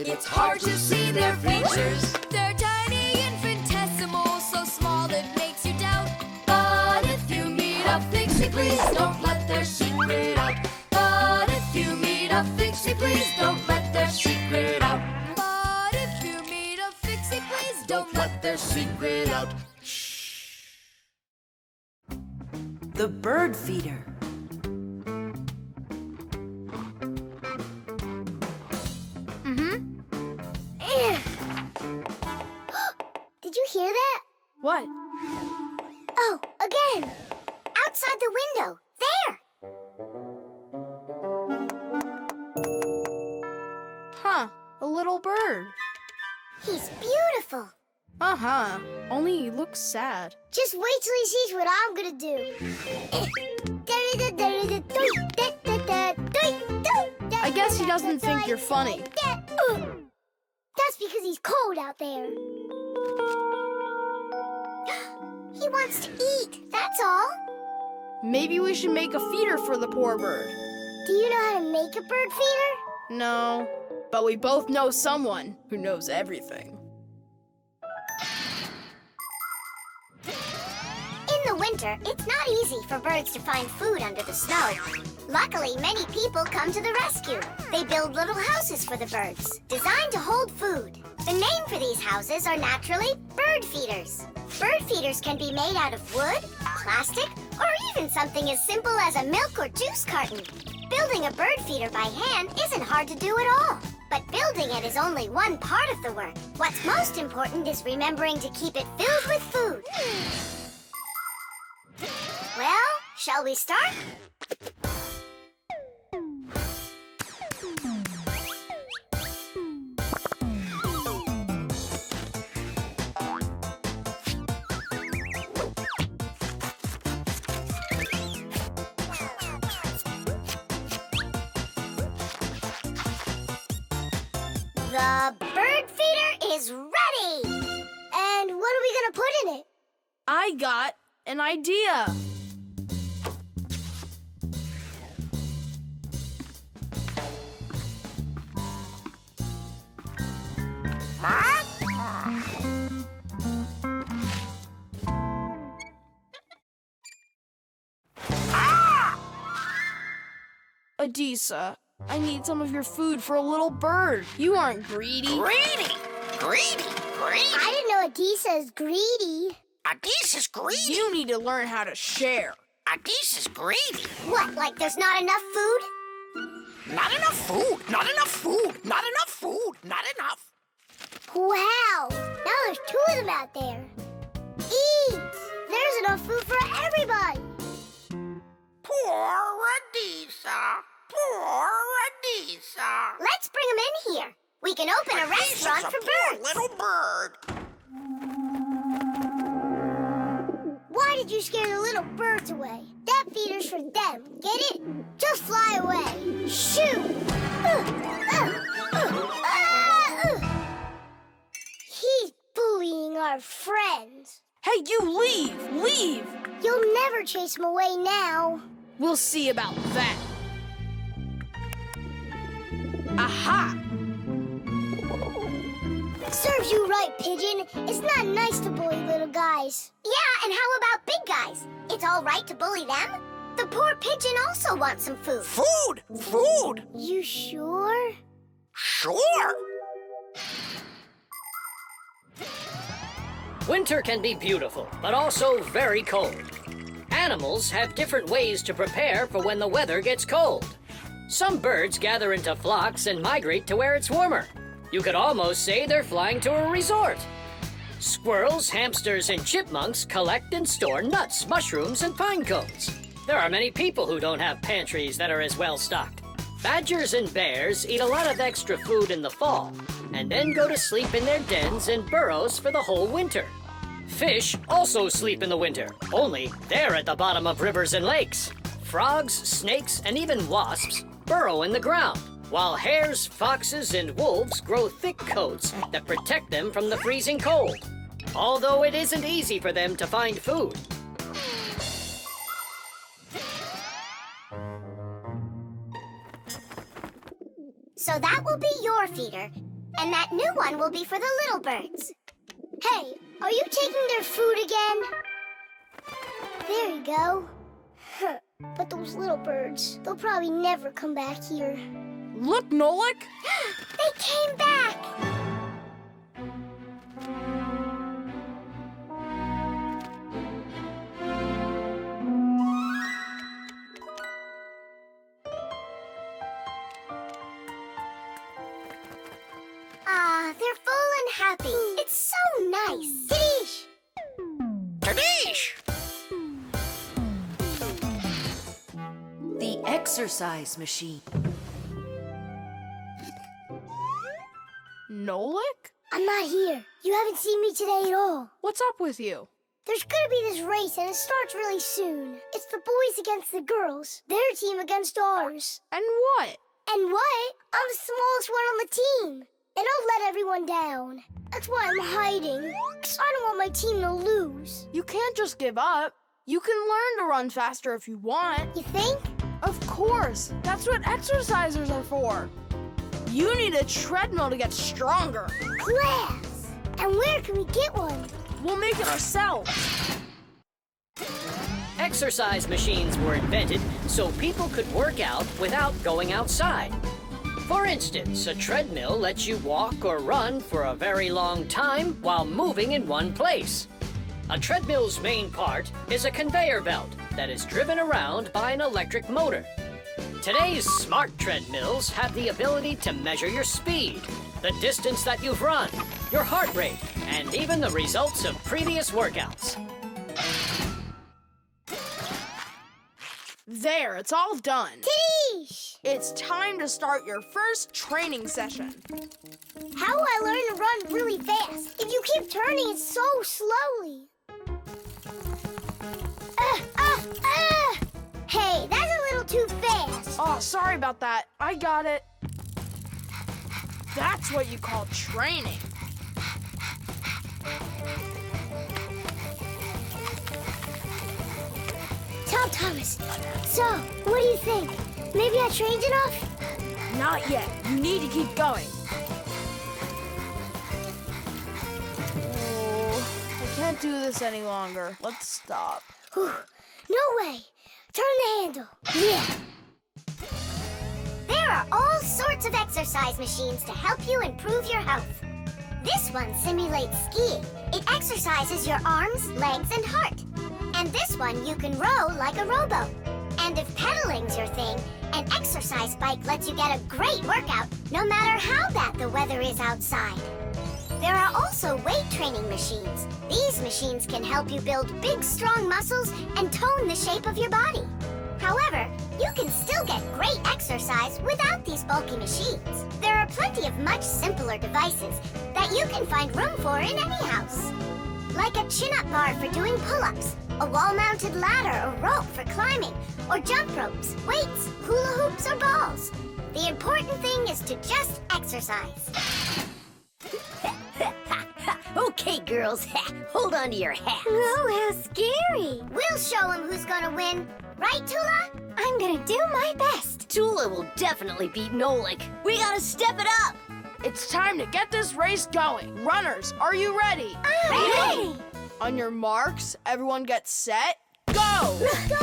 it's hard to see their features. They're tiny, infinitesimal, so small it makes you doubt. But if you meet a Fixie, please don't let their secret out. But if you meet a Fixie, please don't let their secret out. But if you meet a Fixie, please Don't let their secret out. The bird feeder. Did you hear that? What? Oh, again! Outside the window! There! Huh, a little bird. He's beautiful! Uh-huh, only he looks sad. Just wait till he sees what I'm gonna do. I guess he doesn't think you're funny. That's because he's cold out there. He wants to eat, that's all. Maybe we should make a feeder for the poor bird. Do you know how to make a bird feeder? No, but we both know someone who knows everything. In the winter, it's not easy for birds to find food under the snow. Luckily, many people come to the rescue. They build little houses for the birds, designed to hold food. The name for these houses are naturally bird feeders. Bird feeders can be made out of wood, plastic, or even something as simple as a milk or juice carton. Building a bird feeder by hand isn't hard to do at all. But building it is only one part of the work. What's most important is remembering to keep it filled with food. Well, shall we start? The bird feeder is ready! And what are we gonna put in it? I got an idea. Adisa, I need some of your food for a little bird. You aren't greedy. Greedy! Greedy! Greedy! I didn't know Adisa is greedy. Adisa's greedy! You need to learn how to share. Adisa's greedy! What, like there's not enough food? Not enough food! Not enough food! Not enough food! Not enough! Wow! Now there's two of them out there. Eat! There's enough food for everybody. Poor Adisa! Poor Adisa! Let's bring them in here. We can open a restaurant for birds. Little bird! Why did you scare the little birds away? That feeder's for them. Get it? Just fly away. Shoot! He's bullying our friends. Hey, you leave! Leave! You'll never chase him away now. We'll see about that. Aha! Serves you right, Pigeon. It's not nice to bully little guys. Yeah, and how about big guys? It's all right to bully them. The poor pigeon also wants some food. Food! Food! You sure? Sure! Winter can be beautiful, but also very cold. Animals have different ways to prepare for when the weather gets cold. Some birds gather into flocks and migrate to where it's warmer. You could almost say they're flying to a resort. Squirrels, hamsters, and chipmunks collect and store nuts, mushrooms, and pine cones. There are many people who don't have pantries that are as well stocked. Badgers and bears eat a lot of extra food in the fall, and then go to sleep in their dens and burrows for the whole winter. Fish also sleep in the winter, only they're at the bottom of rivers and lakes. Frogs, snakes, and even wasps burrow in the ground, while hares, foxes, and wolves grow thick coats that protect them from the freezing cold, although it isn't easy for them to find food. So that will be your feeder. And that new one will be for the little birds. Hey, are you taking their food again? There you go. But those little birds, they'll probably never come back here. Look, Nolik! They came back! Ah, they're full and happy. It's so nice. Tish! Kadish! The exercise machine. Nolik? I'm not here. You haven't seen me today at all. What's up with you? There's gonna be this race and it starts really soon. It's the boys against the girls. Their team against ours. And what? And what? I'm the smallest one on the team. And I'll let everyone down. That's why I'm hiding. 'Cause I don't want my team to lose. You can't just give up. You can learn to run faster if you want. You think? Of course. That's what exercisers are for. You need a treadmill to get stronger. Class! And where can we get one? We'll make it ourselves. Exercise machines were invented so people could work out without going outside. For instance, a treadmill lets you walk or run for a very long time while moving in one place. A treadmill's main part is a conveyor belt that is driven around by an electric motor. Today's smart treadmills have the ability to measure your speed, the distance that you've run, your heart rate, and even the results of previous workouts. There, it's all done. Tish! It's time to start your first training session. How will I learn to run really fast if you keep turning it so slowly? Hey, that's a little too fast. Oh, sorry about that. I got it. That's what you call training. Tell Thomas. So, what do you think? Maybe I trained enough? Not yet. You need to keep going. Oh, I can't do this any longer. Let's stop. Whew. No way. Turn the handle. Yeah. There are all sorts of exercise machines to help you improve your health. This one simulates skiing. It exercises your arms, legs, and heart. And this one you can row like a rowboat. And if pedaling's your thing, an exercise bike lets you get a great workout no matter how bad the weather is outside. There are also weight training machines. These machines can help you build big, strong muscles and tone the shape of your body. However, you can still get great exercise without these bulky machines. There are plenty of much simpler devices that you can find room for in any house. Like a chin-up bar for doing pull-ups, a wall-mounted ladder or rope for climbing, or jump ropes, weights, hula hoops, or balls. The important thing is to just exercise. Okay, girls, hold on to your hats. Oh, how scary. We'll show him who's gonna win. Right, Tula? I'm gonna do my best. Tula will definitely beat Nolik. We gotta step it up. It's time to get this race going. Runners, are you ready? Ready! On your marks, everyone get set, go! Let's go!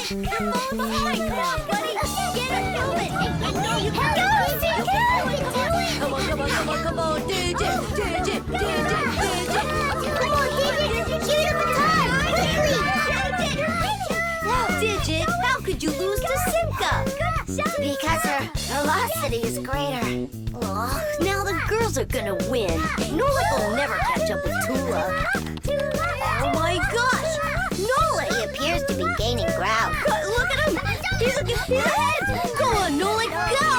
Come on! Come on, buddy. Get it, moving. I know you can do it. Come on, digit. Come on, Digit. Give it up a time, quickly. Digit, how could you lose to Simka? Because her velocity is greater. Oh, now the girls are gonna win. Nolik will never catch up with Tula. Oh my gosh! Nolik! He appears to be gaining ground. Look at him! He's ahead! Go on, Nolik, go!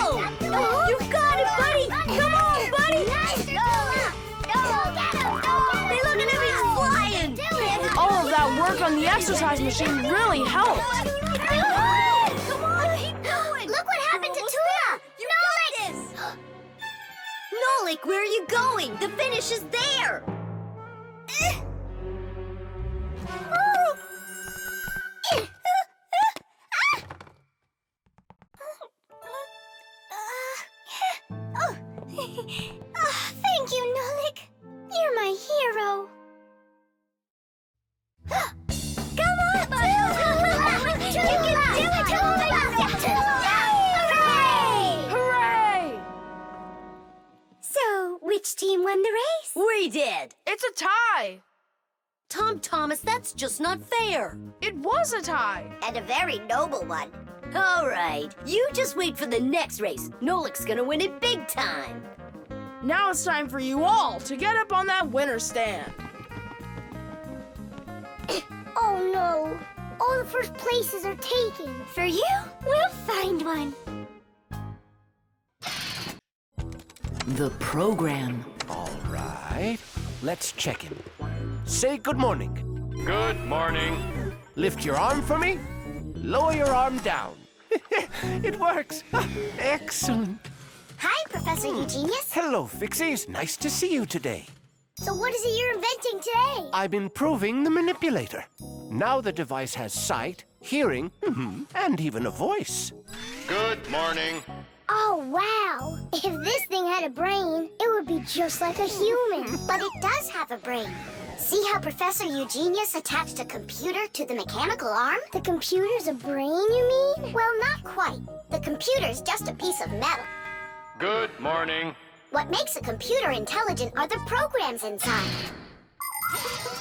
You got it, buddy! Come on, buddy! Hey, look at him, he's flying! All of that work on the exercise machine really helped. Come on, keep going! Look what happened to Tula! You got this! Nolik, where are you going? The finish is there! Thank you, Nolik. You're my hero. Come on, you can do it, Hooray! Hooray! So, which team won the race? We did! It's a tie. Tom Thomas, that's just not fair. It was a tie. And a very noble one. All right, you just wait for the next race. Nolik's gonna win it big time. Now it's time for you all to get up on that winner stand. Oh no! All the first places are taken. For you, we'll find one. The program. All right. Let's check in. Say good morning. Good morning. Lift your arm for me. Lower your arm down. It works. Excellent. Hi, Professor Eugenius. Hello, Fixies. Nice to see you today. So what is it you're inventing today? I'm improving the manipulator. Now the device has sight, hearing, and even a voice. Good morning. Oh, wow. If this thing had a brain, it would be just like a human. But it does have a brain. See how Professor Eugenius attached a computer to the mechanical arm? The computer's a brain, you mean? Well, not quite. The computer's just a piece of metal. Good morning. What makes a computer intelligent are the programs inside.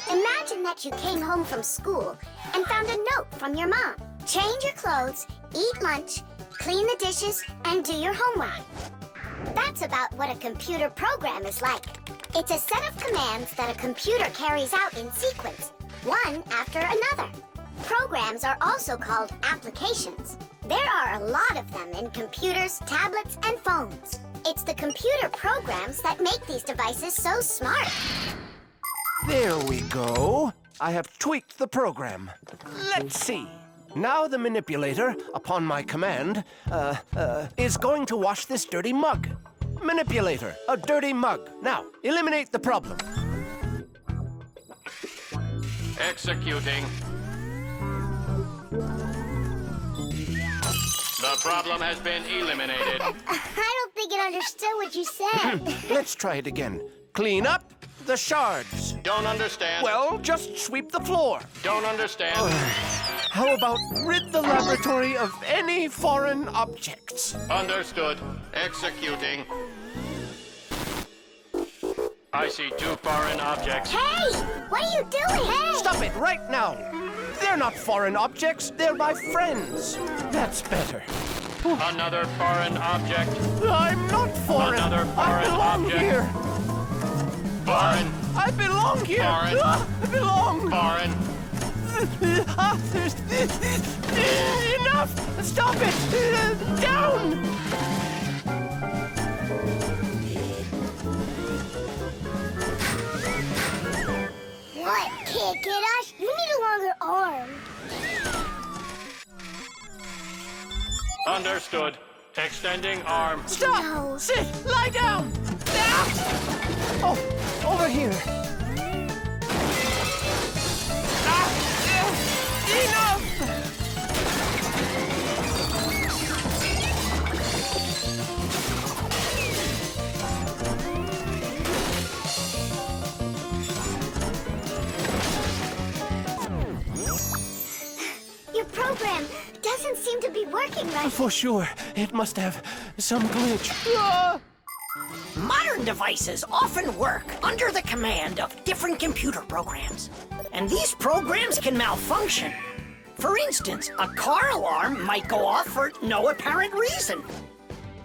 Imagine that you came home from school and found a note from your mom. Change your clothes, eat lunch, clean the dishes, and do your homework. That's about what a computer program is like. It's a set of commands that a computer carries out in sequence, one after another. Programs are also called applications. There are a lot of them in computers, tablets, and phones. It's the computer programs that make these devices so smart. There we go. I have tweaked the program. Let's see. Now the manipulator, upon my command, is going to wash this dirty mug. Manipulator, a dirty mug. Now, eliminate the problem. Executing. The problem has been eliminated. I don't think it understood what you said. Let's try it again. Clean up the shards. Don't understand. Well, just sweep the floor. Don't understand. How about rid the laboratory of any foreign objects? Understood. Executing. I see 2 foreign objects. Hey! What are you doing? Hey! Stop it right now. They're not foreign objects. They're my friends. That's better. Another foreign object. I'm not foreign. Another foreign I belong object. here. Foreign. I belong here. Foreign. I belong. Foreign. Enough! Stop it! Down! What? Can't get us? You need a longer arm. Understood. Extending arm. Stop! No. Sit! Lie down! Ah! Oh, over here. Enough! Your program doesn't seem to be working right. For sure. It must have some glitch. Ah! Modern devices often work under the command of different computer programs. And these programs can malfunction. For instance, a car alarm might go off for no apparent reason.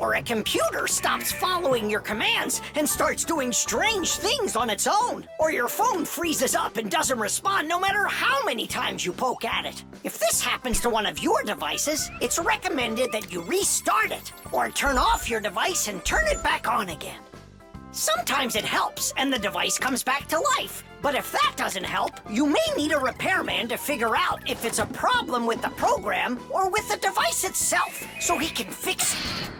Or a computer stops following your commands and starts doing strange things on its own. Or your phone freezes up and doesn't respond no matter how many times you poke at it. If this happens to one of your devices, it's recommended that you restart it or turn off your device and turn it back on again. Sometimes it helps and the device comes back to life. But if that doesn't help, you may need a repairman to figure out if it's a problem with the program or with the device itself, so he can fix it.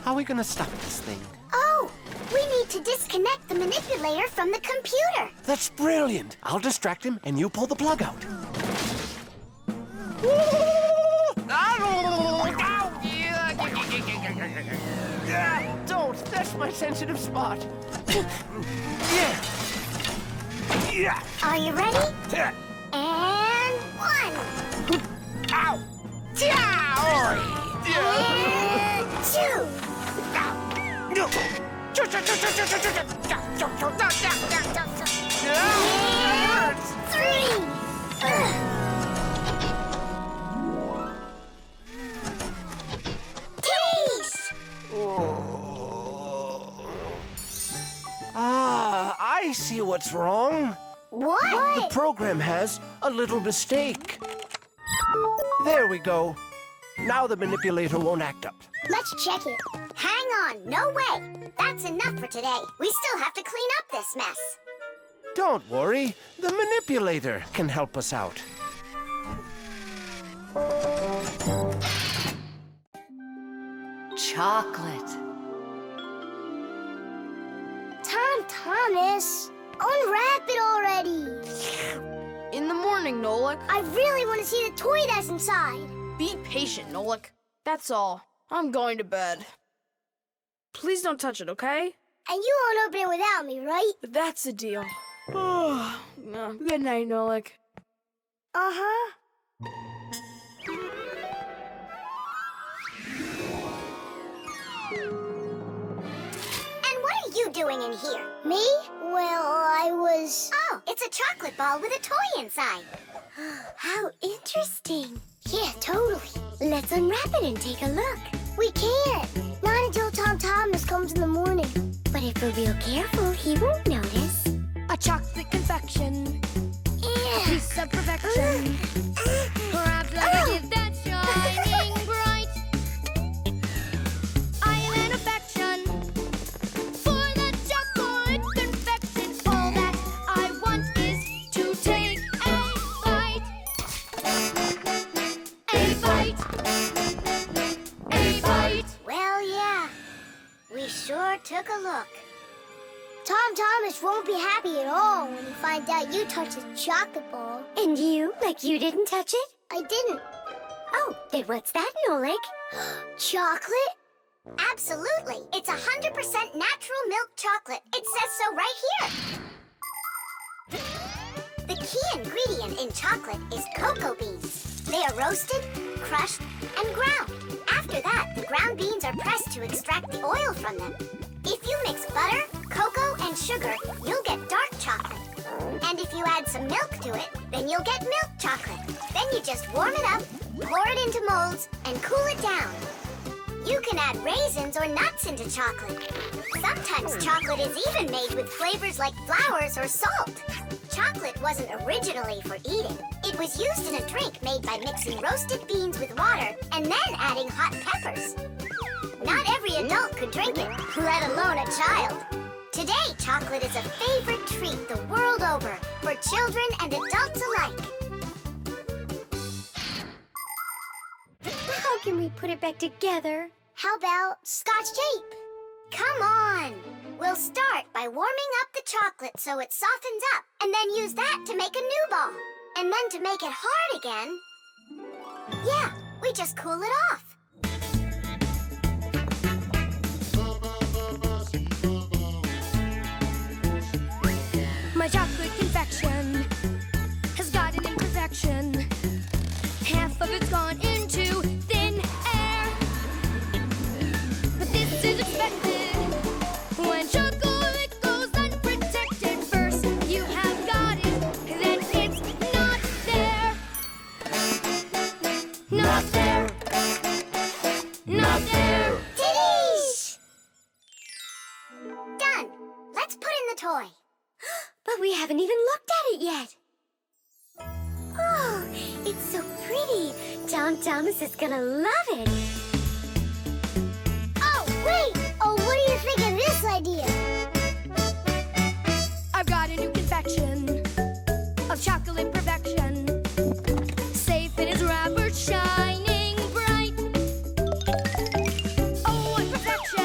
How are we gonna stop this thing? Oh, we need to disconnect the manipulator from the computer. That's brilliant. I'll distract him and you pull the plug out. Don't. That's my sensitive spot. Yeah. Are you ready? And 1. Ow! And 2. And 3. Taste! I see what's wrong. What? The program has a little mistake. There we go. Now the manipulator won't act up. Let's check it. Hang on, no way. That's enough for today. We still have to clean up this mess. Don't worry. The manipulator can help us out. Chocolate. Thomas, unwrap it already. In the morning, Nolik. I really want to see the toy that's inside. Be patient, Nolik. That's all. I'm going to bed. Please don't touch it, okay? And you won't open it without me, right? That's the deal. Good night, Nolik. Uh-huh. And what are you doing in here? Me? Well, I was... Oh, it's a chocolate ball with a toy inside. How interesting. Yeah, totally. Let's unwrap it and take a look. We can't. Not until Tom Thomas comes in the morning. But if we're real careful, he won't notice. A chocolate confection, Yeah. piece of perfection. Perhaps like a gift that's shining bright. I am an affection for the chocolate confection. All that I want is to take a bite. A bite. A bite. Well, yeah. We sure took a look. Tom Thomas won't be happy at all when he finds out you touched a chocolate ball. And you? Like you didn't touch it? I didn't. Oh, then what's that, Nolik? Chocolate? Absolutely. It's 100% natural milk chocolate. It says so right here. The key ingredient in chocolate is cocoa beans. They are roasted, crushed, and ground. After that, the ground beans are pressed to extract the oil from them. If you mix butter, cocoa, and sugar, you'll get dark chocolate. And if you add some milk to it, then you'll get milk chocolate. Then you just warm it up, pour it into molds, and cool it down. You can add raisins or nuts into chocolate. Sometimes chocolate is even made with flavors like flowers or salt. Chocolate wasn't originally for eating. It was used in a drink made by mixing roasted beans with water and then adding hot peppers. Not every adult could drink it, let alone a child. Today, chocolate is a favorite treat the world over for children and adults alike. How can we put it back together? How about Scotch tape? Come on! We'll start by warming up the chocolate so it softens up, and then use that to make a new ball. And then to make it hard again, yeah, we just cool it off. My chocolate confection has got an imperfection. Half of it's gone into thin air. But this is expected when chocolate goes unprotected. First you have got it, then it's not there. Not there. Not there. Titties! Done. Let's put in the toy. But we haven't even looked at it yet. Oh, it's so pretty. Tom Thomas is gonna love it. Oh, wait! Oh, what do you think of this idea? I've got a new confection of chocolate perfection. Safe in its wrapper, shining bright. Oh, what perfection!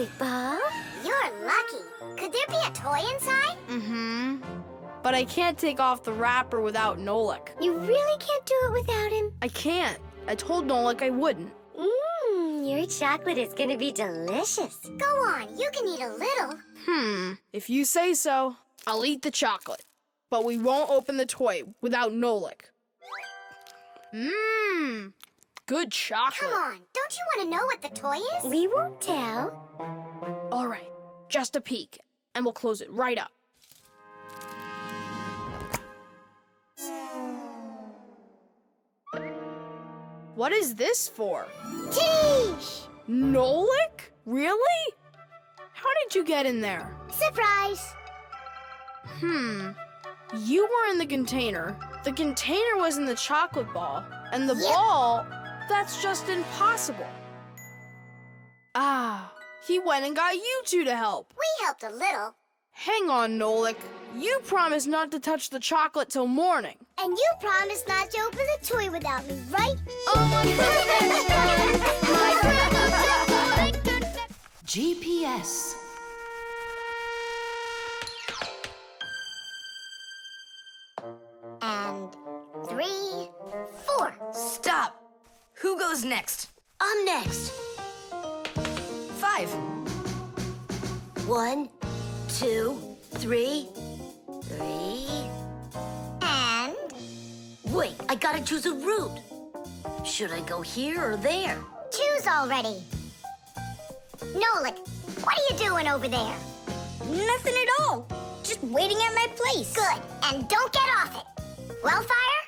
Big Bob. You're lucky. Could there be a toy inside? Mm-hmm. But I can't take off the wrapper without Nolik. You really can't do it without him? I can't. I told Nolik I wouldn't. Your chocolate is gonna be delicious. Go on, you can eat a little. If you say so, I'll eat the chocolate. But we won't open the toy without Nolik. Good chocolate. Come on, don't you want to know what the toy is? We won't tell. All right, just a peek, and we'll close it right up. What is this for? Tish! Nolik? Really? How did you get in there? Surprise! You were in the container. The container was in the chocolate ball. And the Yep. ball, that's just impossible. He went and got you two to help. We helped a little. Hang on, Nolik. You promised not to touch the chocolate till morning. And you promised not to open the toy without me, right? GPS. And 3, 4. Stop! Who goes next? I'm next. 5. 1, 2, 3. 3. And Wait, I gotta choose a route. Should I go here or there? choose already. Nolik, what are you doing over there? Nothing at all. Just waiting at my place. Good, and don't get off it. Wellfire?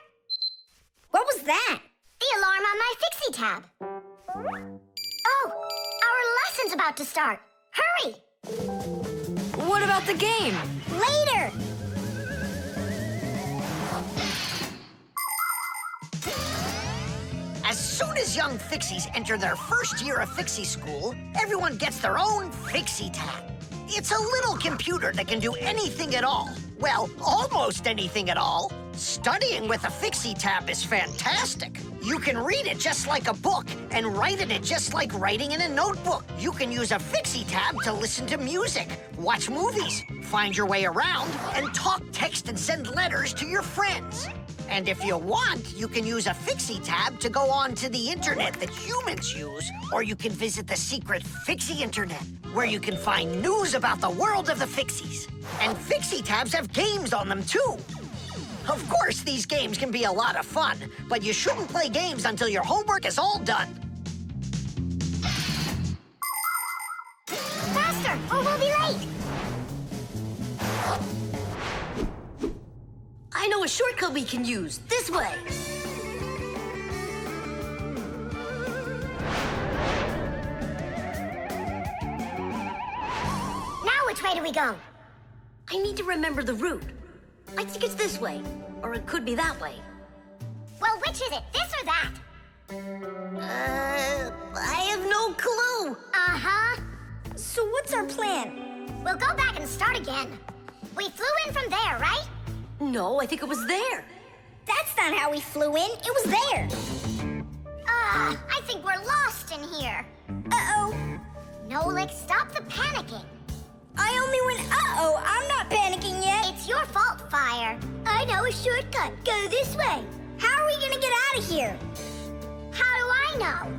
What was that? The alarm on my Fixie tab. Oh, our lesson's about to start. Hurry! What about the game? Later! As soon as young Fixies enter their first year of Fixie school, everyone gets their own Fixie tab. It's a little computer that can do anything at all. Well, almost anything at all. Studying with a Fixie tab is fantastic. You can read it just like a book and write in it just like writing in a notebook. You can use a Fixie tab to listen to music, watch movies, find your way around, and talk, text, and send letters to your friends. And if you want, you can use a Fixie tab to go on to the internet that humans use, or you can visit the secret Fixie internet, where you can find news about the world of the Fixies. And Fixie tabs have games on them, too. Of course, these games can be a lot of fun, but you shouldn't play games until your homework is all done. Faster, or we'll be late! I know a shortcut we can use. This way. Now which way do we go? I need to remember the route. I think it's this way, or it could be that way. Well, which is it, this or that? I have no clue. Uh-huh. So what's our plan? We'll go back and start again. We flew in from there, right? No, I think it was there. That's not how we flew in. It was there. I think we're lost in here. Uh-oh. Nolik, stop the panicking. I only went uh-oh. I'm not panicking yet. It's your fault, Fire. I know a shortcut. Go this way. How are we gonna get out of here? How do I know?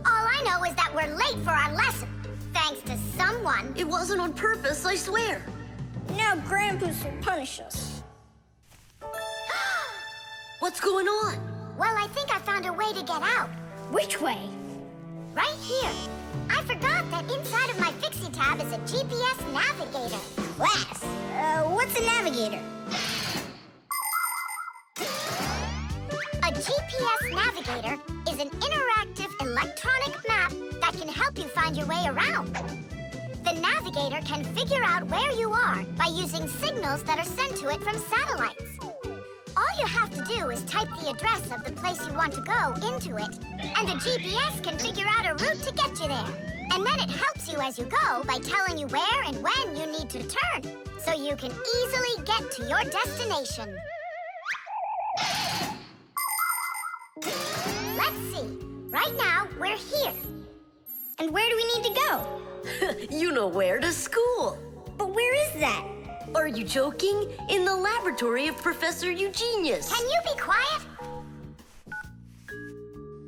All I know is that we're late for our lesson. Thanks to someone. It wasn't on purpose, I swear. Now Grandpa's will punish us. What's going on? Well, I think I found a way to get out. Which way? Right here. I forgot that inside of my Fixie tab is a GPS navigator. Class. What's a navigator? A GPS navigator is an interactive electronic map that can help you find your way around. The navigator can figure out where you are by using signals that are sent to it from satellites. All you have to do is type the address of the place you want to go into it, and the GPS can figure out a route to get you there. And then it helps you as you go by telling you where and when you need to turn, so you can easily get to your destination. Let's see. Right now, we're here. And where do we need to go? You know where, to school. But where is that? Are you joking? In the laboratory of Professor Eugenius. Can you be quiet?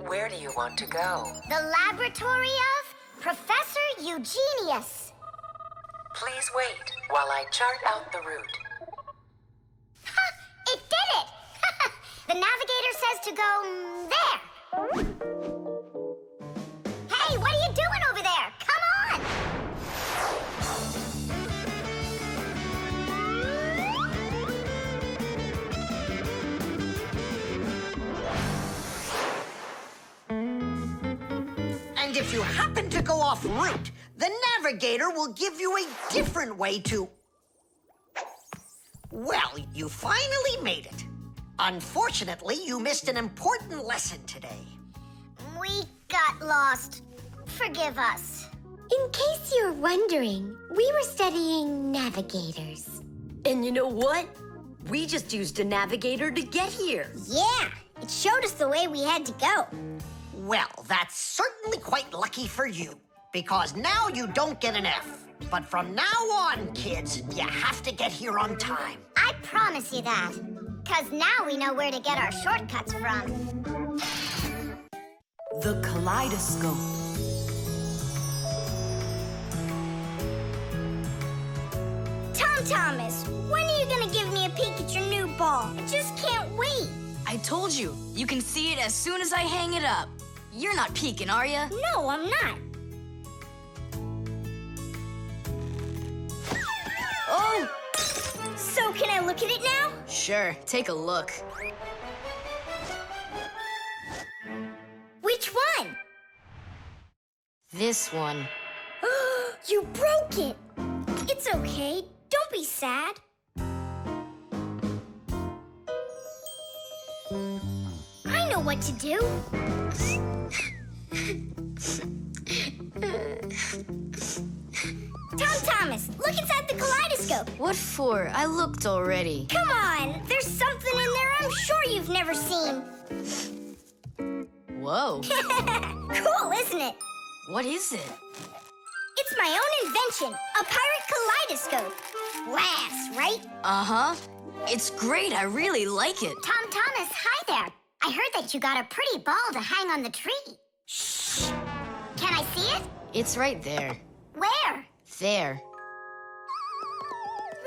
Where do you want to go? The laboratory of Professor Eugenius. Please wait while I chart out the route. Ha! It did it! The navigator says to go there. Hey, what are you doing over there? Come on! And if you happen to go off route, the navigator will give you a different way to... Well, you finally made it. Unfortunately, you missed an important lesson today. We got lost. Forgive us. In case you're wondering, we were studying navigators. And you know what? We just used a navigator to get here. Yeah, it showed us the way we had to go. Well, that's certainly quite lucky for you, because now you don't get an F. But from now on, kids, you have to get here on time. I promise you that. Because now we know where to get our shortcuts from. The Kaleidoscope. Tom Thomas, when are you gonna give me a peek at your new ball? I just can't wait. I told you, you can see it as soon as I hang it up. You're not peeking, are you? No, I'm not. Oh! So can I look at it now? Sure, take a look. Which one? This one. You broke it. It's okay. Don't be sad. I know what to do. Tom Thomas, look inside the kaleidoscope. What for? I looked already. Come on, there's something in there I'm sure you've never seen. Whoa. Cool, isn't it? What is it? It's my own invention, a pirate kaleidoscope. Laughs, right? Uh-huh. It's great. I really like it. Tom Thomas, hi there. I heard that you got a pretty ball to hang on the tree. Shh. Can I see it? It's right there. Where? There.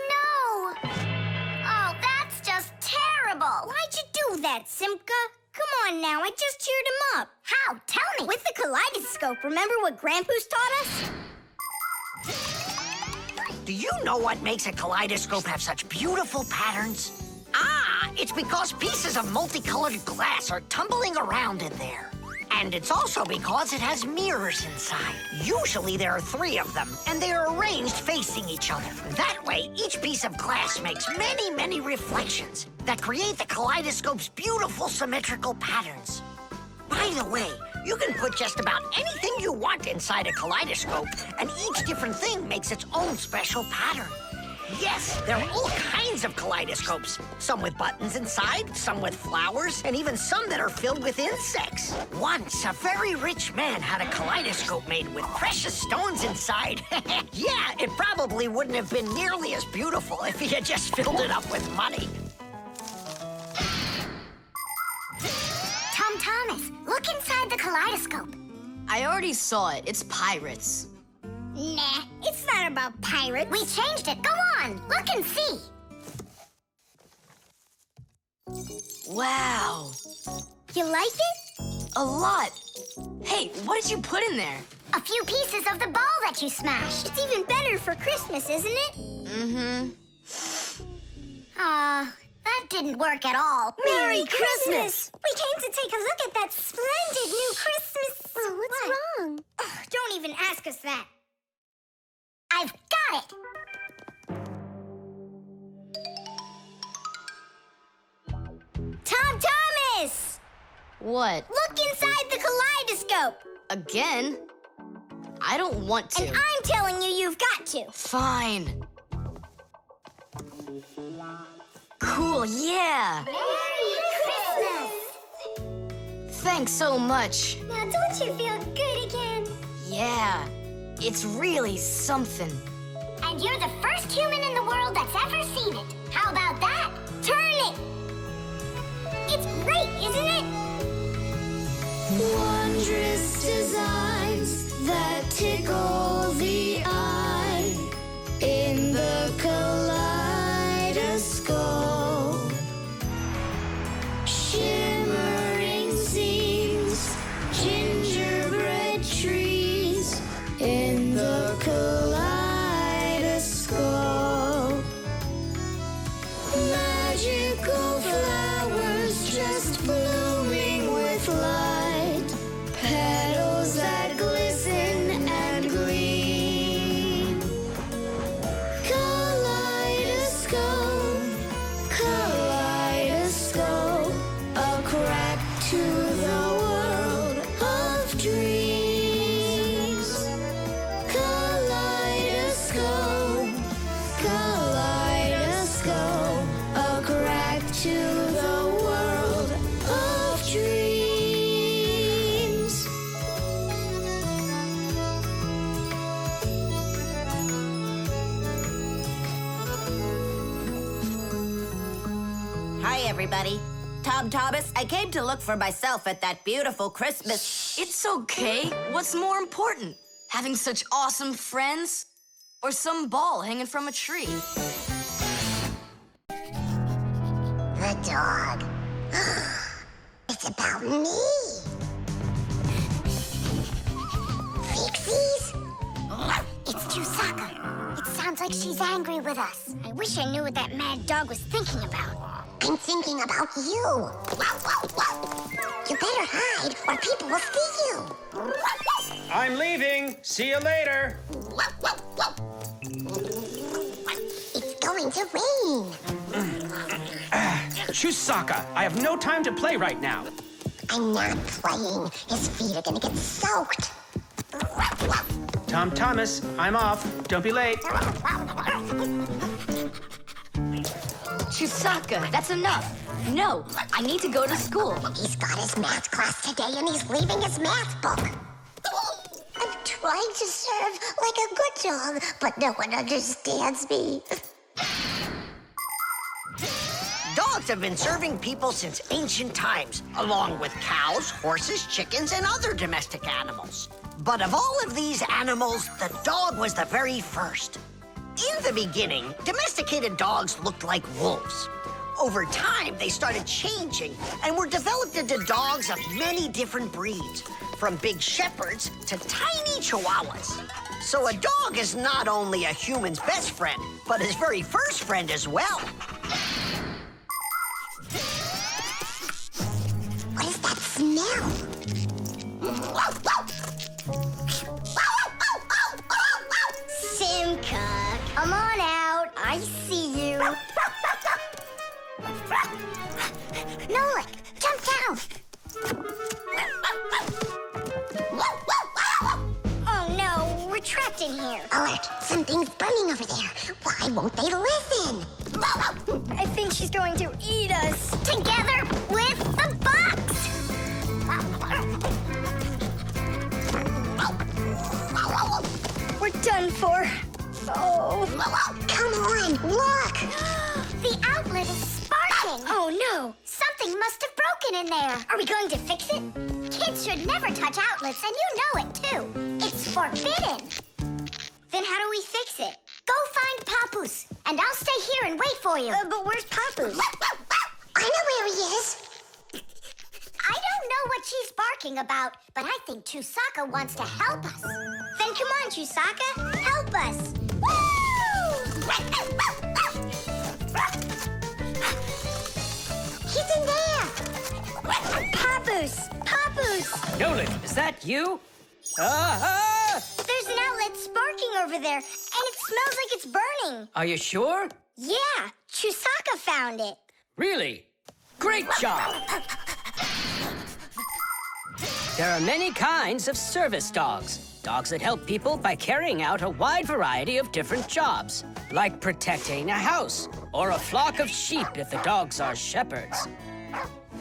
No. Oh, that's just terrible. Why'd you do that, Simka? Come on now, I just cheered him up. How? Tell me. With the kaleidoscope, remember what Grandpa's taught us? Do you know what makes a kaleidoscope have such beautiful patterns? Ah, it's because pieces of multicolored glass are tumbling around in there. And it's also because it has mirrors inside. Usually there are 3 of them, and they are arranged facing each other. That way, each piece of glass makes many, many reflections that create the kaleidoscope's beautiful symmetrical patterns. By the way, you can put just about anything you want inside a kaleidoscope, and each different thing makes its own special pattern. Yes, there are all kinds of kaleidoscopes. Some with buttons inside, some with flowers, and even some that are filled with insects. Once, a very rich man had a kaleidoscope made with precious stones inside. Yeah, it probably wouldn't have been nearly as beautiful if he had just filled it up with money. Tom Thomas, look inside the kaleidoscope. I already saw it. It's pirates. Nah, it's not about pirates. We changed it. Go on, look and see. Wow. You like it? A lot. Hey, what did you put in there? A few pieces of the ball that you smashed. It's even better for Christmas, isn't it? Mm-hmm. That didn't work at all. Merry Christmas! We came to take a look at that splendid new Christmas... Oh, what's wrong? Oh, don't even ask us that. I've got it! Tom Thomas! What? Look inside the kaleidoscope! Again? I don't want to. And I'm telling you, you've got to. Fine. Cool, yeah. Merry Christmas! Thanks so much. Now don't you feel good again? Yeah. It's really something. And you're the first human in the world that's ever seen it. How about that? Turn it! It's great, isn't it? Wondrous designs that tickle the eye in the kaleidoscope. Shimmering scenes, gingerbread trees in the kaleidoscope. Magical flowers just blooming with light, petals that glisten and gleam. Kaleidoscope, kaleidoscope, a crack to the world of dreams. Kaleidoscope, kaleidoscope, a crack to the world of dreams. Hi, everybody. Tom Thomas, I came to look for myself at that beautiful Christmas. It's okay. What's more important? Having such awesome friends? Or some ball hanging from a tree? The dog. It's about me. Fixies? It's Chusaka. It sounds like she's angry with us. I wish I knew what that mad dog was thinking about. I'm thinking about you. You better hide or people will see you. I'm leaving. See you later. It's going to rain. Chusaka, I have no time to play right now. I'm not playing. His feet are gonna get soaked. Tom Thomas, I'm off. Don't be late. Chusaka, that's enough. No, I need to go to school. He's got his math class today and he's leaving his math book. I'm trying to serve like a good dog, but no one understands me. Dogs have been serving people since ancient times, along with cows, horses, chickens, and other domestic animals. But of all of these animals, the dog was the very first. In the beginning, domesticated dogs looked like wolves. Over time, they started changing and were developed into dogs of many different breeds, from big shepherds to tiny chihuahuas. So a dog is not only a human's best friend, but his very first friend as well. What is that smell? Simka, come on out. I see you. Nolik, jump down. Oh no, we're trapped in here. Alert, something's burning over there. Why won't they listen? I think she's going to eat us. Together with the box. We're done for. Oh. Come on, look. The outlet is sparking. Oh no. Something must have broken in there. Are we going to fix it? Kids should never touch outlets, and you know it too. It's forbidden. Then how do we fix it? Go find Papoose, and I'll stay here and wait for you. But where's Papoose? I know where he is. I don't know what she's barking about, but I think Chusaka wants to help us. Then come on, Chusaka, help us. He's in there. Papoose! Papoose! Nolik, is that you? Ah! There's an outlet sparking over there, and it smells like it's burning. Are you sure? Yeah, Chusaka found it. Really? Great job! There are many kinds of service dogs. Dogs that help people by carrying out a wide variety of different jobs, like protecting a house or a flock of sheep if the dogs are shepherds.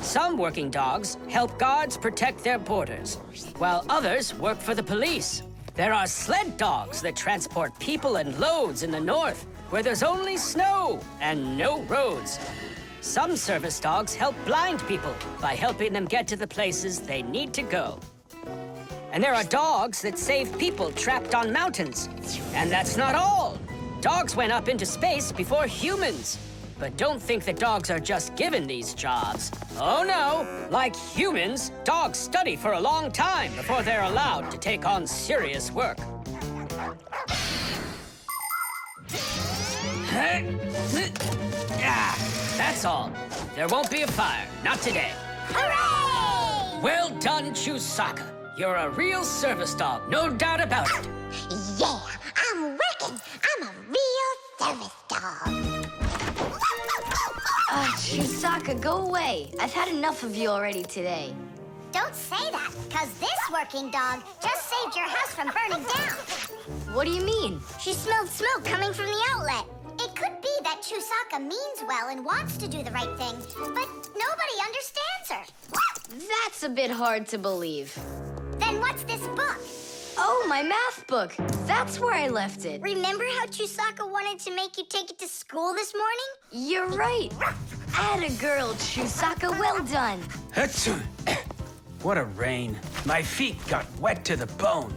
Some working dogs help guards protect their borders, while others work for the police. There are sled dogs that transport people and loads in the north, where there's only snow and no roads. Some service dogs help blind people by helping them get to the places they need to go. And there are dogs that save people trapped on mountains. And that's not all. Dogs went up into space before humans. But don't think that dogs are just given these jobs. Oh no! Like humans, dogs study for a long time before they're allowed to take on serious work. That's all. There won't be a fire. Not today. Hooray! Well done, Chusaka. You're a real service dog, no doubt about it. Yeah, I'm working. I'm a real service dog. Chusaka, go away. I've had enough of you already today. Don't say that, because this working dog just saved your house from burning down. What do you mean? She smelled smoke coming from the outlet. It could be that Chusaka means well and wants to do the right thing, but nobody understands her. That's a bit hard to believe. Then what's this book? Oh, my math book. That's where I left it. Remember how Chusaka wanted to make you take it to school this morning? You're right. Atta girl, Chusaka. Well done. What a rain. My feet got wet to the bone.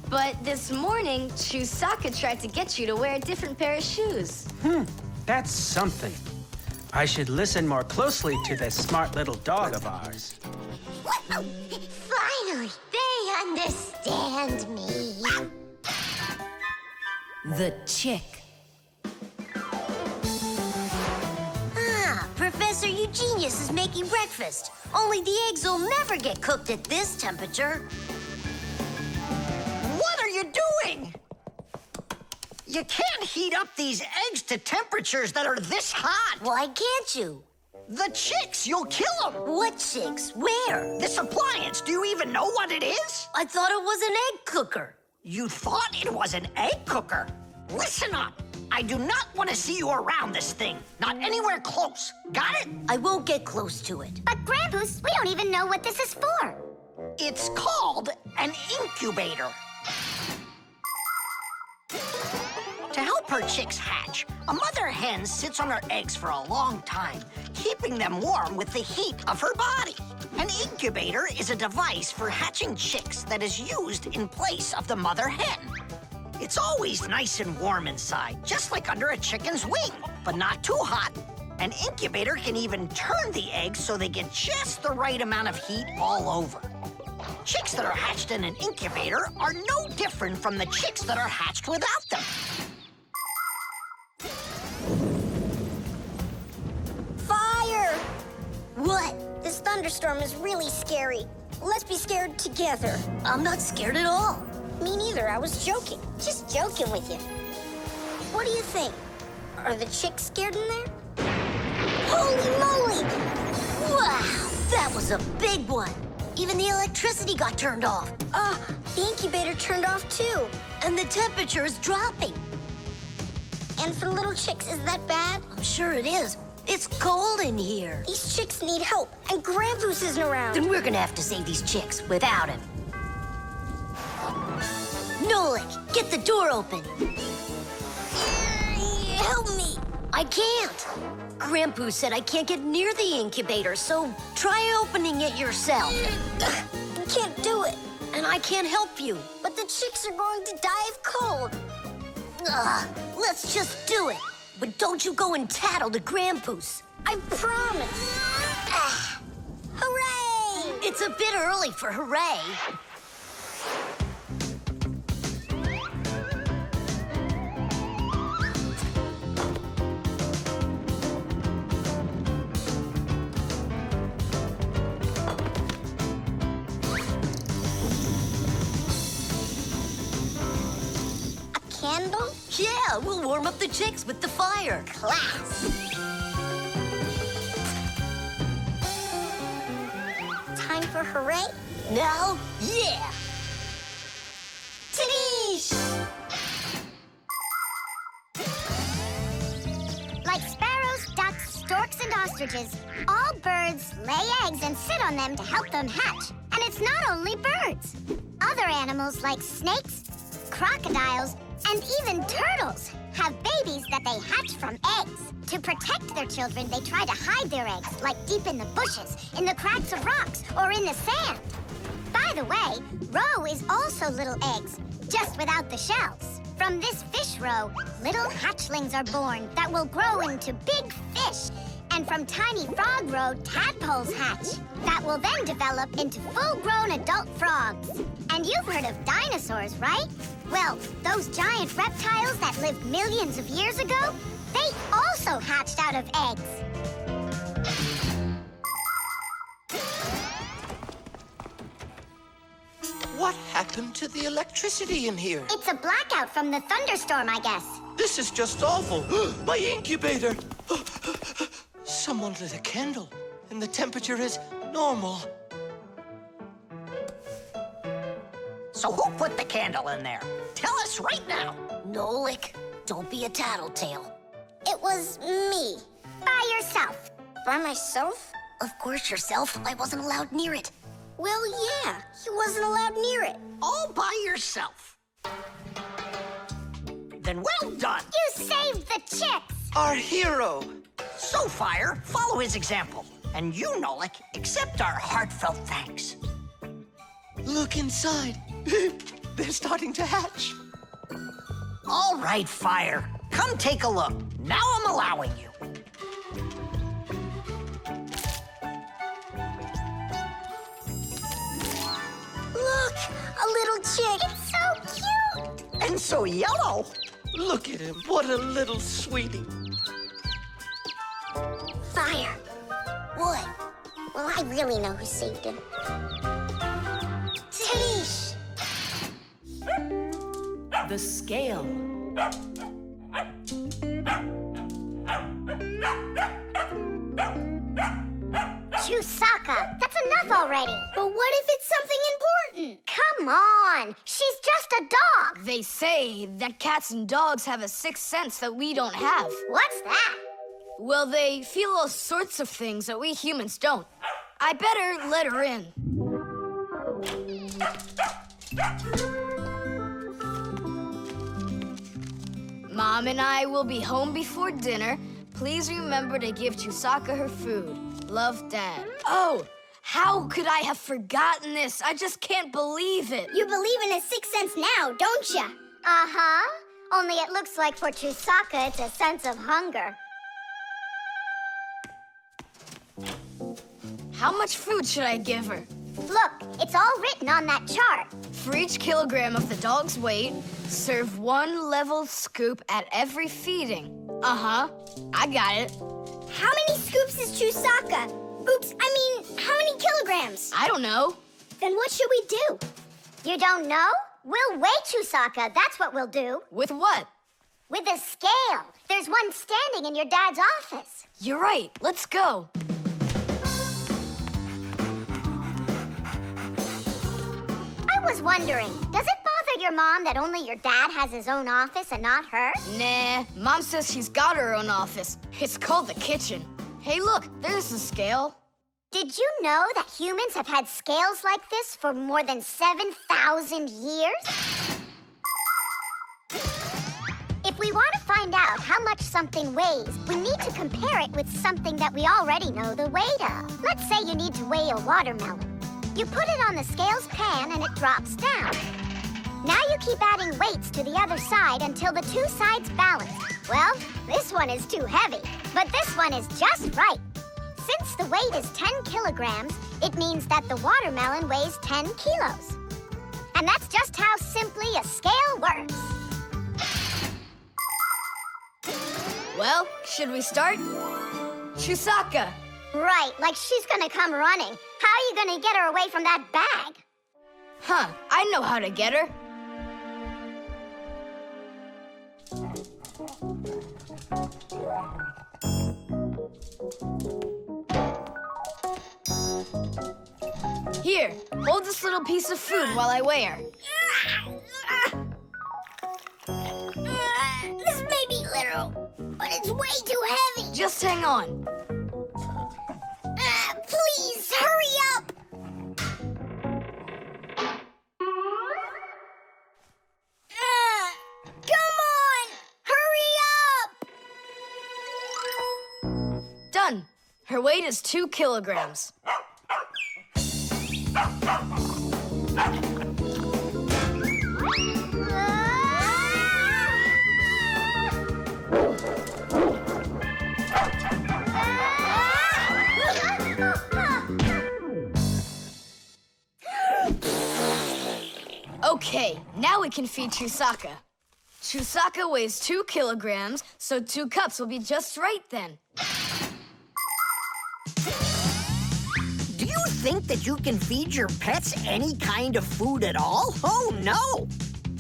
But this morning, Chusaka tried to get you to wear a different pair of shoes. That's something. I should listen more closely to this smart little dog of ours. Finally, they understand me. The chick. Professor Eugenius is making breakfast. Only the eggs will never get cooked at this temperature. What are you doing? You can't heat up these eggs to temperatures that are this hot. Why can't you? The chicks, you'll kill them. What chicks? Where? This appliance, do you even know what it is? I thought it was an egg cooker. You thought it was an egg cooker? Listen up. I do not want to see you around this thing. Not anywhere close. Got it? I won't get close to it. But Grandpus, we don't even know what this is for. It's called an incubator. To help her chicks hatch, a mother hen sits on her eggs for a long time, keeping them warm with the heat of her body. An incubator is a device for hatching chicks that is used in place of the mother hen. It's always nice and warm inside, just like under a chicken's wing, but not too hot. An incubator can even turn the eggs so they get just the right amount of heat all over. Chicks that are hatched in an incubator are no different from the chicks that are hatched without them. Fire! What? This thunderstorm is really scary. Let's be scared together. I'm not scared at all. Me neither, I was joking. Just joking with you. What do you think? Are the chicks scared in there? Holy moly! Wow, that was a big one. Even the electricity got turned off. The incubator turned off too. And the temperature is dropping. And for little chicks, is that bad? I'm sure it is. It's cold in here. These chicks need help, and Grandpus isn't around. Then we're gonna have to save these chicks without him. Nolik, get the door open. Help me. I can't. Grandpus said I can't get near the incubator, so try opening it yourself. I can't do it. And I can't help you. But the chicks are going to die of cold. Let's just do it. But don't you go and tattle to Grandpus. I promise. Hooray! It's a bit early for hooray. Candle? Yeah, we'll warm up the chicks with the fire. Class. Time for hooray? Now, yeah. Tanish! Like sparrows, ducks, storks, and ostriches, all birds lay eggs and sit on them to help them hatch. And it's not only birds. Other Other animals like snakes, crocodiles, and even turtles have babies that they hatch from eggs. To protect their children, they try to hide their eggs, like deep in the bushes, in the cracks of rocks, or in the sand. By the way, roe is also little eggs, just without the shells. From this fish roe, little hatchlings are born that will grow into big fish. And from tiny frog roe, tadpoles hatch that will then develop into full-grown adult frogs. And you've heard of dinosaurs, right? Well, those giant reptiles that lived millions of years ago, they also hatched out of eggs. What happened to the electricity in here? It's a blackout from the thunderstorm, I guess. This is just awful. My incubator! Someone lit a candle, and the temperature is normal. So who put the candle in there? Tell us right now. Nolik, don't be a tattletale. It was me. By yourself. By myself? Of course yourself. I wasn't allowed near it. Well, yeah, he wasn't allowed near it. All by yourself. Then well done. You saved the chicks. Our hero. So, Fire, follow his example. And you, Nolik, accept our heartfelt thanks. Look inside. They're starting to hatch. All right, Fire. Come take a look. Now I'm allowing you. Look, a little chick. It's so cute. And so yellow. Look at him. What a little sweetie. Fire. What? Well, I really know who saved him. Tish! The scale. Chusaka, that's enough already. But what if it's something important? Come on, she's just a dog. They say that cats and dogs have a sixth sense that we don't have. What's that? Well, they feel all sorts of things that we humans don't. I better let her in. Mom and I will be home before dinner. Please remember to give Chusaka her food. Love, Dad. Oh, how could I have forgotten this? I just can't believe it. You believe in a sixth sense now, don't you? Uh-huh. Only it looks like for Chusaka, it's a sense of hunger. How much food should I give her? Look, it's all written on that chart. For each kilogram of the dog's weight, serve 1 level scoop at every feeding. Uh-huh, I got it. How many scoops is Chusaka? Oops, I mean, how many kilograms? I don't know. Then what should we do? You don't know? We'll weigh Chusaka, that's what we'll do. With what? With a scale. There's one standing in your dad's office. You're right, let's go. I was wondering, does it bother your mom that only your dad has his own office and not her? Nah, Mom says she's got her own office. It's called the kitchen. Hey, look, there's the scale. Did you know that humans have had scales like this for more than 7,000 years? If we want to find out how much something weighs, we need to compare it with something that we already know the weight of. Let's say you need to weigh a watermelon. You put it on the scales pan and it drops down. Now you keep adding weights to the other side until the two sides balance. Well, this one is too heavy, but this one is just right. Since the weight is 10 kilograms, it means that the watermelon weighs 10 kilos. And that's just how simply a scale works. Well, should we start? Chusaka! Right, like she's gonna come running. How are you gonna get her away from that bag? Huh, I know how to get her. Here, hold this little piece of food while I weigh her. This may be literal, but it's way too heavy. Just hang on. Please, hurry up! Her weight is 2 kilograms. Okay, now we can feed Chusaka. Chusaka weighs 2 kilograms, so 2 cups will be just right then. Do you think that you can feed your pets any kind of food at all? Oh, no!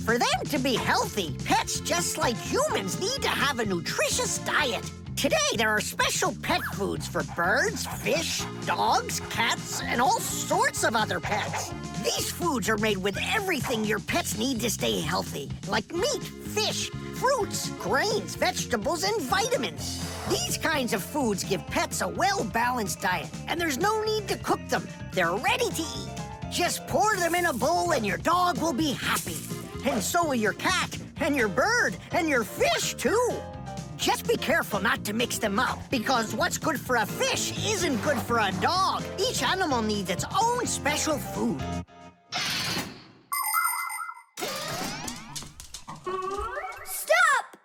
For them to be healthy, pets just like humans need to have a nutritious diet. Today, there are special pet foods for birds, fish, dogs, cats, and all sorts of other pets. These foods are made with everything your pets need to stay healthy, like meat, fish, fruits, grains, vegetables, and vitamins. These kinds of foods give pets a well-balanced diet, and there's no need to cook them. They're ready to eat. Just pour them in a bowl and your dog will be happy. And so will your cat, and your bird, and your fish, too. Just be careful not to mix them up, because what's good for a fish isn't good for a dog. Each animal needs its own special food. Stop!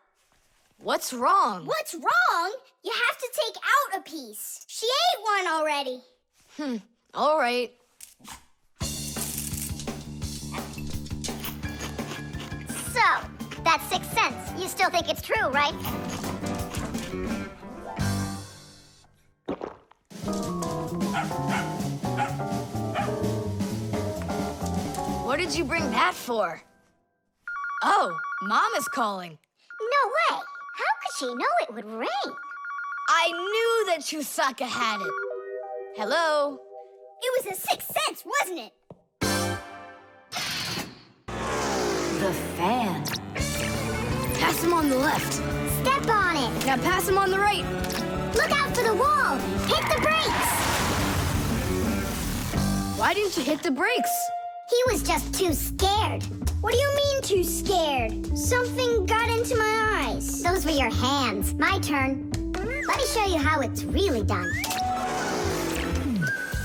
What's wrong? What's wrong? You have to take out a piece. She ate one already. All right. So, that's 6 cents. You still think it's true, right? What did you bring that for? Oh, Mom is calling. No way. How could she know it would rain? I knew that Chusaka had it. Hello? It was a 6 cents, wasn't it? The fan. Pass him on the left. Step on it. Now pass him on the right. Look out for the wall. Hit the brakes. Why didn't you hit the brakes? He was just too scared. What do you mean too scared? Something got into my eyes. Those were your hands. My turn. Let me show you how it's really done.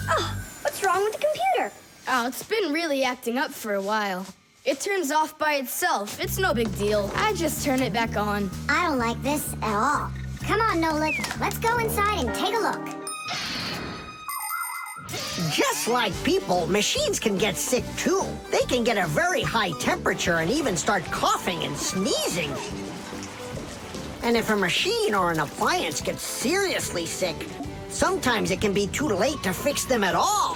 Oh, what's wrong with the computer? Oh, it's been really acting up for a while. It turns off by itself. It's no big deal. I just turn it back on. I don't like this at all. Come on, Nolik. Let's go inside and take a look. Just like people, machines can get sick too. They can get a very high temperature and even start coughing and sneezing. And if a machine or an appliance gets seriously sick, sometimes it can be too late to fix them at all.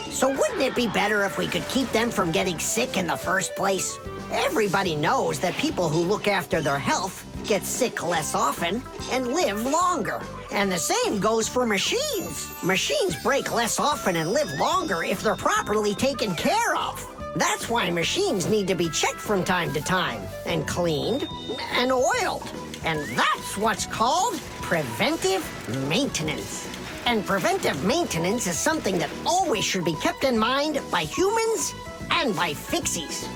So wouldn't it be better if we could keep them from getting sick in the first place? Everybody knows that people who look after their health get sick less often and live longer. And the same goes for machines. Machines break less often and live longer if they're properly taken care of. That's why machines need to be checked from time to time and cleaned and oiled. And that's what's called preventive maintenance. And preventive maintenance is something that always should be kept in mind by humans and by Fixies.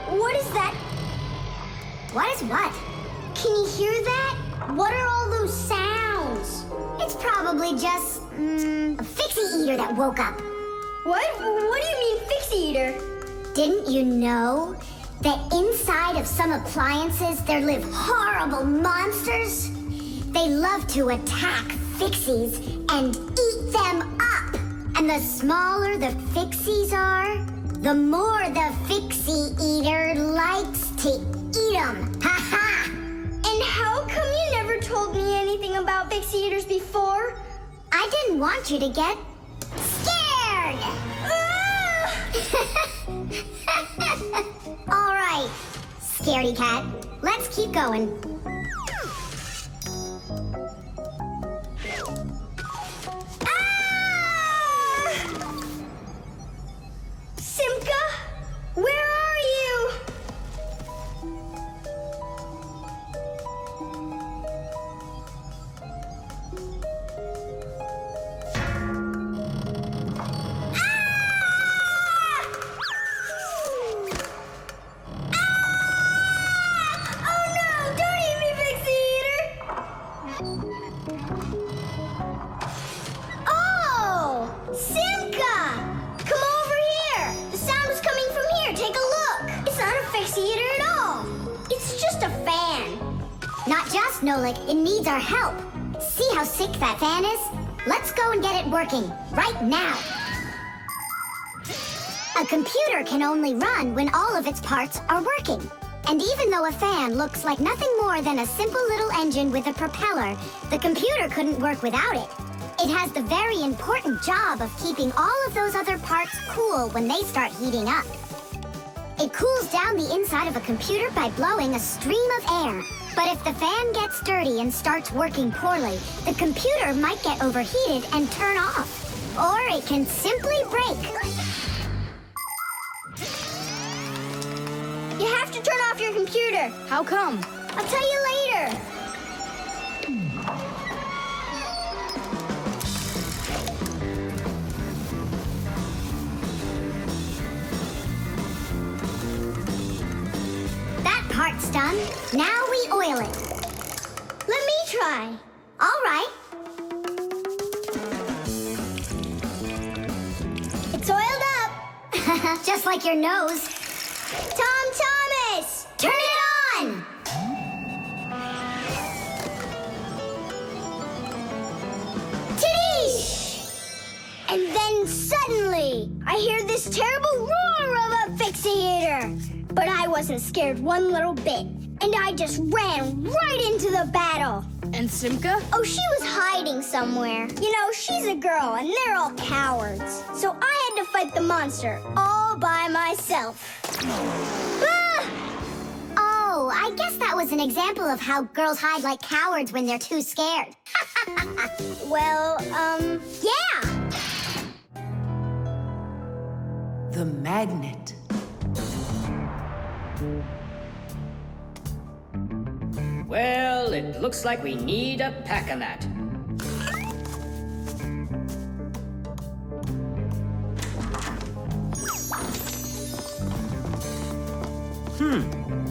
What is that? What is what? Can you hear that? What are all those sounds? It's probably just, a Fixie eater that woke up. What? What do you mean, Fixie eater? Didn't you know that inside of some appliances there live horrible monsters? They love to attack Fixies and eat them up. And the smaller the Fixies are, the more the Fixie eater likes to eat them. Ha ha! And how come you never told me anything about Fixie eaters before? I didn't want you to get scared! All right, scaredy cat, let's keep going. Simka, where are you? Nolik. It needs our help. See how sick that fan is? Let's go and get it working, right now. A computer can only run when all of its parts are working. And even though a fan looks like nothing more than a simple little engine with a propeller, the computer couldn't work without it. It has the very important job of keeping all of those other parts cool when they start heating up. It cools down the inside of a computer by blowing a stream of air. But if the fan gets dirty and starts working poorly, the computer might get overheated and turn off. Or it can simply break. You have to turn off your computer. How come? I'll tell you later. That part's done. Now we oil it. Let me try. All right. It's oiled up. Just like your nose. Tom Thomas! Turn it on! Tidish! And then suddenly, I hear this terrible roar of a Fixie eater. But I wasn't scared one little bit. And I just ran right into the battle. And Simka? Oh, she was hiding somewhere. You know, she's a girl, and they're all cowards. So I had to fight the monster all by myself. Ah! Oh, I guess that was an example of how girls hide like cowards when they're too scared. Well, yeah. The magnet. Well, it looks like we need a pack-a-mat.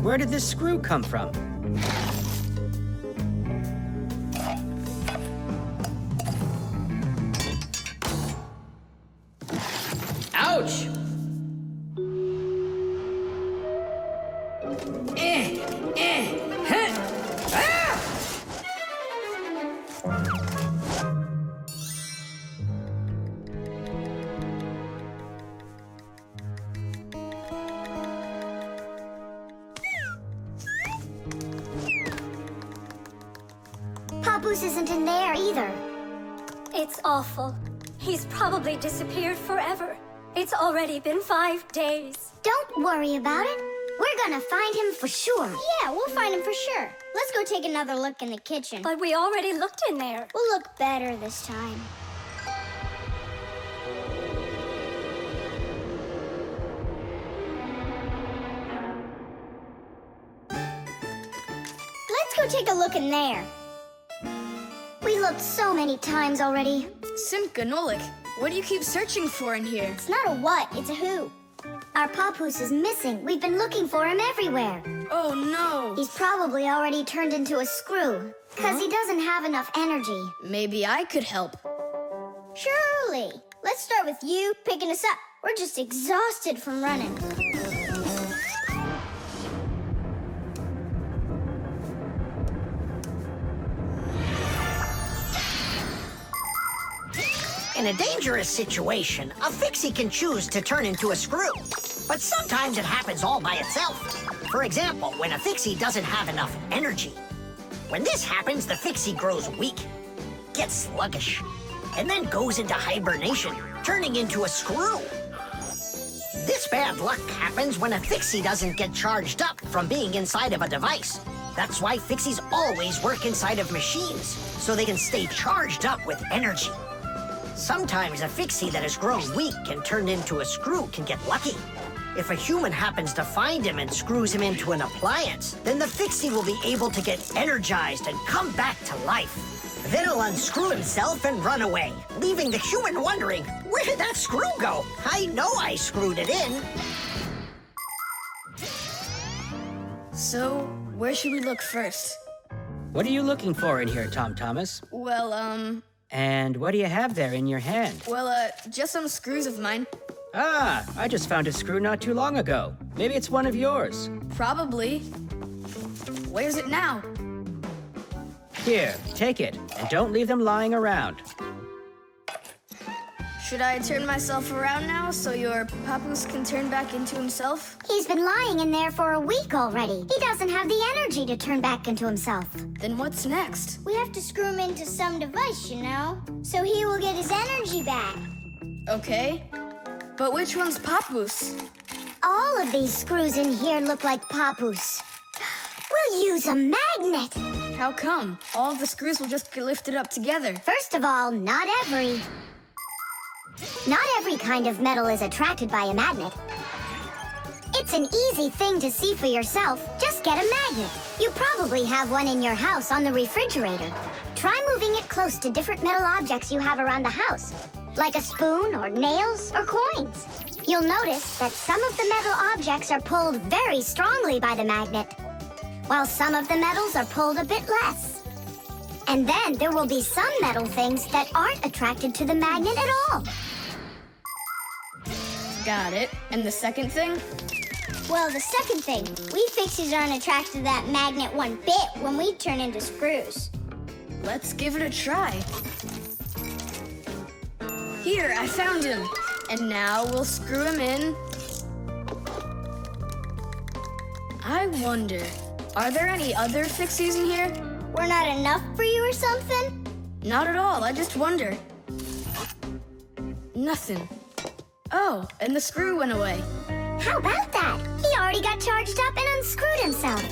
Where did this screw come from? Ouch! Papoose isn't in there either. It's awful. He's probably disappeared forever. It's already been 5 days. Don't worry about it. We're gonna find him for sure. Yeah, we'll find him for sure. Let's go take another look in the kitchen. But we already looked in there. We'll look better this time. Let's go take a look in there. We looked so many times already. Simka, Nolik, what do you keep searching for in here? It's not a what, it's a who. Our Papoose is missing. We've been looking for him everywhere. Oh, no. He's probably already turned into a screw, because he doesn't have enough energy. Maybe I could help. Surely. Let's start with you picking us up. We're just exhausted from running. In a dangerous situation, a Fixie can choose to turn into a screw. But sometimes it happens all by itself. For example, when a Fixie doesn't have enough energy. When this happens, the Fixie grows weak, gets sluggish, and then goes into hibernation, turning into a screw. This bad luck happens when a Fixie doesn't get charged up from being inside of a device. That's why Fixies always work inside of machines, so they can stay charged up with energy. Sometimes a Fixie that has grown weak and turned into a screw can get lucky. If a human happens to find him and screws him into an appliance, then the Fixie will be able to get energized and come back to life. Then he'll unscrew himself and run away, leaving the human wondering, where did that screw go? I know I screwed it in. So, where should we look first? What are you looking for in here, Tom Thomas? Well, And what do you have there in your hand? Just some screws of mine. Ah, I just found a screw not too long ago. Maybe it's one of yours. Probably. Where's it now? Here, take it, and don't leave them lying around. Should I turn myself around now so your papoose can turn back into himself? He's been lying in there for a week already. He doesn't have the energy to turn back into himself. Then what's next? We have to screw him into some device, you know, so he will get his energy back. Okay, but which one's papoose? All of these screws in here look like papoose. We'll use a magnet. How come? All of the screws will just get lifted up together. First of all, not every kind of metal is attracted by a magnet. It's an easy thing to see for yourself. Just get a magnet. You probably have one in your house on the refrigerator. Try moving it close to different metal objects you have around the house, like a spoon or nails or coins. You'll notice that some of the metal objects are pulled very strongly by the magnet, while some of the metals are pulled a bit less. And then there will be some metal things that aren't attracted to the magnet at all. Got it. And the second thing? Well, the second thing, we Fixies aren't attracted to that magnet one bit when we turn into screws. Let's give it a try. Here, I found him. And now we'll screw him in. I wonder, are there any other Fixies in here? We're not enough for you or something? Not at all, I just wonder. Nothing. Oh, and the screw went away. How about that? He already got charged up and unscrewed himself.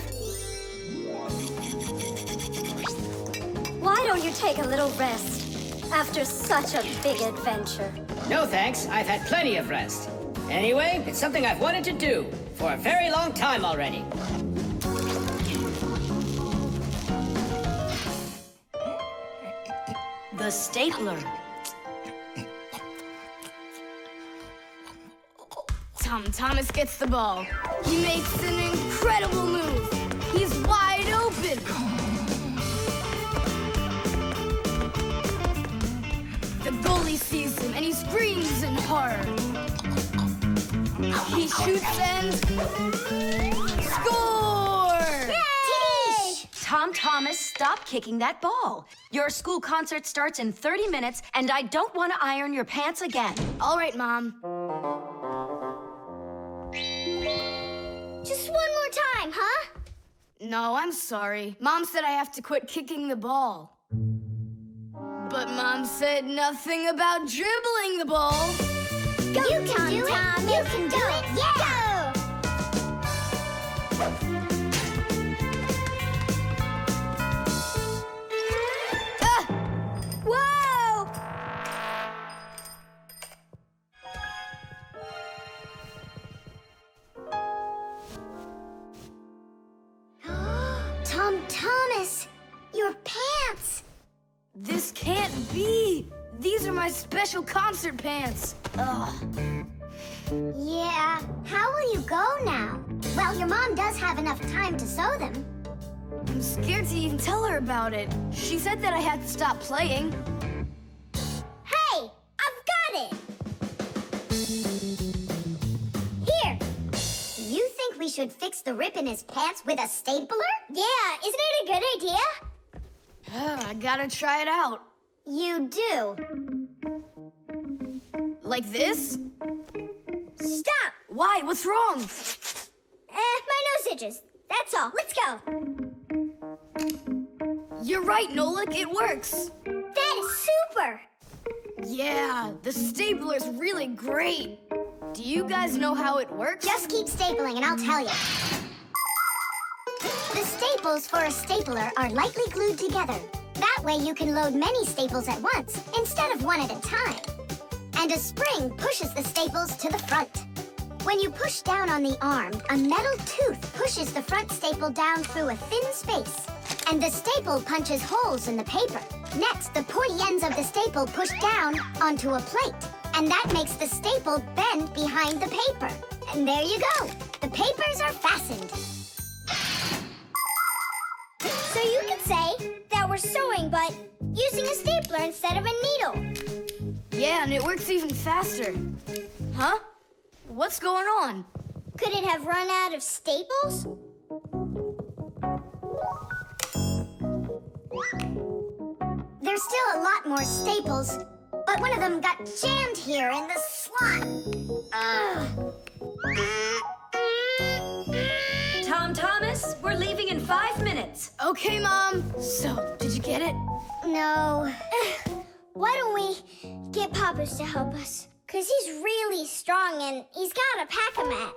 Why don't you take a little rest after such a big adventure? No thanks, I've had plenty of rest. Anyway, it's something I've wanted to do for a very long time already. The stapler. Tom Thomas gets the ball. He makes an incredible move. He's wide open. The goalie sees him and he screams in horror. He shoots and score! Yay! Tom Thomas, stop kicking that ball. Your school concert starts in 30 minutes, and I don't want to iron your pants again. All right, Mom. Just one more time, huh? No, I'm sorry. Mom said I have to quit kicking the ball. But Mom said nothing about dribbling the ball. Go, You can do it. You can do it. Yeah. Ah! Whoa! Tom Thomas, your pants. This can't be. These are my special concert pants. Ugh. Yeah, how will you go now? Well, your mom does have enough time to sew them. I'm scared to even tell her about it. She said that I had to stop playing. Hey, I've got it. Here. You think we should fix the rip in his pants with a stapler? Yeah, isn't it a good idea? I gotta try it out. You do. Like this? Stop! Why? What's wrong? My nose itches. That's all. Let's go. You're right, Nolik. It works. That is super! Yeah, the stapler's really great. Do you guys know how it works? Just keep stapling and I'll tell you. The staples for a stapler are lightly glued together. That way you can load many staples at once instead of one at a time. And a spring pushes the staples to the front. When you push down on the arm, a metal tooth pushes the front staple down through a thin space. And the staple punches holes in the paper. Next, the pointy ends of the staple push down onto a plate. And that makes the staple bend behind the paper. And there you go. The papers are fastened. So you could say that we're sewing, but using a stapler instead of a needle. Yeah, and it works even faster. Huh? What's going on? Could it have run out of staples? There's still a lot more staples, but one of them got jammed here in the slot. Tom Thomas, we're leaving in 5 minutes. Okay, Mom. So, did you get it? No. Why don't we get Papa's to help us? Because he's really strong and he's got a pack-a-mat.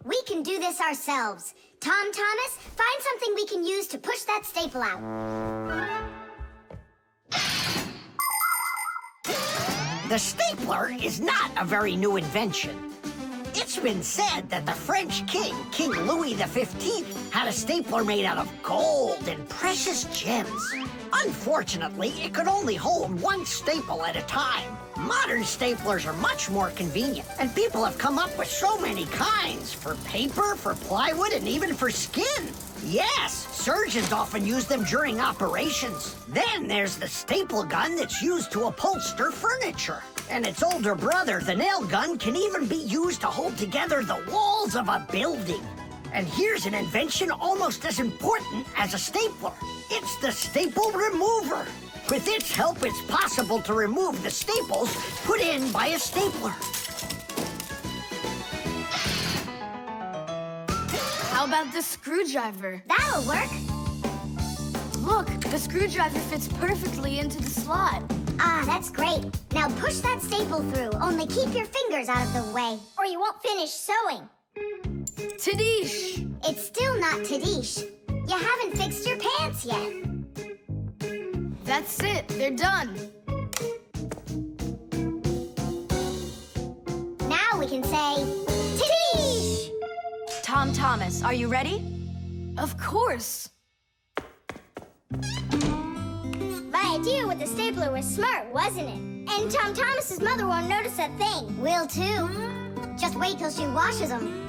We can do this ourselves. Tom Thomas, find something we can use to push that staple out. The stapler is not a very new invention. It's been said that the French king, King Louis XV, had a stapler made out of gold and precious gems. Unfortunately, it could only hold one staple at a time. Modern staplers are much more convenient, and people have come up with so many kinds for paper, for plywood, and even for skin. Yes, surgeons often use them during operations. Then there's the staple gun that's used to upholster furniture. And its older brother, the nail gun, can even be used to hold together the walls of a building. And here's an invention almost as important as a stapler. It's the staple remover. With its help, it's possible to remove the staples put in by a stapler. How about this screwdriver? That'll work. Look, the screwdriver fits perfectly into the slot. Ah, that's great. Now push that staple through, only keep your fingers out of the way, or you won't finish sewing. Tadish! It's still not Tadish. You haven't fixed your pants yet. That's it, they're done. Now we can say, Tadish! Tom Thomas, are you ready? Of course. My idea with the stapler was smart, wasn't it? And Tom Thomas's mother won't notice a thing. Will too. Just wait till she washes them.